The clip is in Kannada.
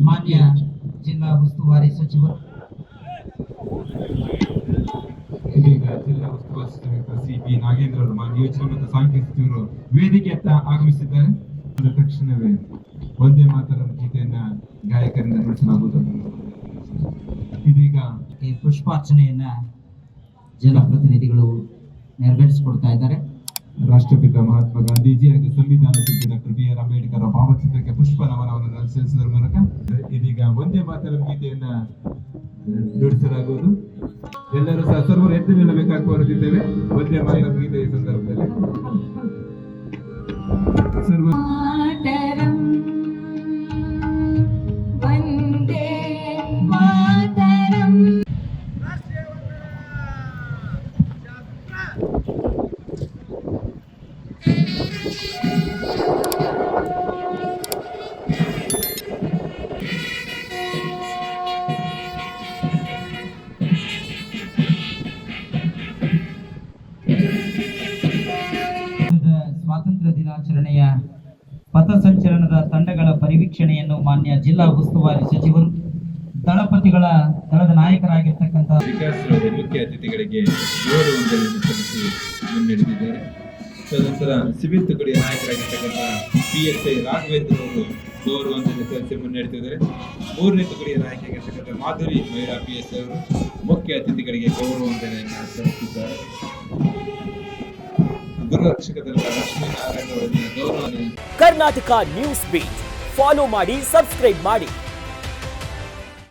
ಮಾನ್ಯ ಜಿಲ್ಲಾ ಉಸ್ತುವಾರಿ ಸಚಿವರು ಇದೀಗ ಜಿಲ್ಲಾ ಉಸ್ತುವಾರಿ ಸಚಿವ ಸಿ.ಪಿ. ನಾಗೇಂದ್ರ ಅವರು ಮಾನ್ಯ ಯೋಜನೆ ಮತ್ತು ಸಾಂಖ್ಯಿಕ ಸಚಿವರು ವೇದಿಕೆಯತ್ತ ಆಗಮಿಸಿದ್ದಾರೆ. ತಕ್ಷಣವೇ ವಂದೇ ಮಾತರಂ ಗೀತೆಯನ್ನ ಗಾಯಕರಿಂದ ನುಡಿಸಲಾಗುವುದು. ಇದೀಗ ಈ ಪುಷ್ಪಾರ್ಚನೆಯನ್ನ ಜನಪ್ರತಿನಿಧಿಗಳು ನೆರವೇರಿಸಿಕೊಡ್ತಾ ಇದ್ದಾರೆ. ರಾಷ್ಟ್ರಪಿತ ಮಹಾತ್ಮ ಗಾಂಧೀಜಿ ಹಾಗೂ ಸಂವಿಧಾನ ಶಿಲ್ಪಿ ಡಾಕ್ಟರ್ ಬಿ.ಆರ್. ಅಂಬೇಡ್ಕರ್ ಅವರ ಭಾವಚಿತ್ರಕ್ಕೆ ಪುಷ್ಪ ನಮನವನ್ನು ಸಲ್ಲಿಸುವುದರ ಮೂಲಕ ಇದೀಗ ವಂದೇ ಮಾತರಂ ಗೀತೆಯನ್ನ ನುಡಿಸಲಾಗುವುದು. ಎಲ್ಲರೂ ಸಹ ಸರ್ವರು ಎದ್ದು ನಿಲ್ಲಬೇಕಾಗಿ ಕೋರುತ್ತಿದ್ದೇವೆ. ವಂದೇ ಮಾತರಂ ಗೀತೆಯ ಸಂದರ್ಭದಲ್ಲಿ ಸರ್ವ ಸ್ವಾತಂತ್ರ್ಯ ದಿನಾಚರಣೆಯ ಪಥಸಂಚಲನದ ತಂಡಗಳ ಪರಿವೀಕ್ಷಣೆಯನ್ನು ಮಾನ್ಯ ಜಿಲ್ಲಾ ಉಸ್ತುವಾರಿ ಸಚಿವರು ದಳಪತಿಗಳ ದಳದ ನಾಯಕರಾಗಿರ್ತಕ್ಕಂಥ ವಿಕಾಸ್ ರವರು ಮುಖ್ಯ ಅತಿಥಿಗಳಿಗೆ ಗೌರವವನ್ನು ಸಲ್ಲಿಸಿ ಮುನ್ನಡೆದಿದ್ದಾರೆ. ತದನಂತರ ಸಿವಿಲ್ ತುಕಡಿಯ ನಾಯಕರಾಗಿರ್ತಕ್ಕಂಥ PSI ರಾಘವೇಂದ್ರ ಅವರು ಗೌರವವನ್ನು ಸಲ್ಲಿಸಿ ಮುನ್ನಡೆದಿದ್ದಾರೆ. 3ನೇ ತುಕಡಿಯ ನಾಯಕಿಯಾಗಿರ್ತಕ್ಕಂಥ ಮಾಧುರಿ ಮಹಿಳಾ PSI ಅವರು ಮುಖ್ಯ ಅತಿಥಿಗಳಿಗೆ ಗೌರವವನ್ನು ಸಲ್ಲಿಸಿದ್ದಾರೆ. ಗೃಹರಕ್ಷಕ ದಳದ ಲಕ್ಷ್ಮೀನಾರಾಯಣ ಅವರಿಗೆ ಗೌರವ. ಕರ್ನಾಟಕ ನ್ಯೂಸ್ ಬೀಟ್ ಫಾಲೋ ಮಾಡಿ, ಸಬ್ಸ್ಕ್ರೈಬ್ ಮಾಡಿ.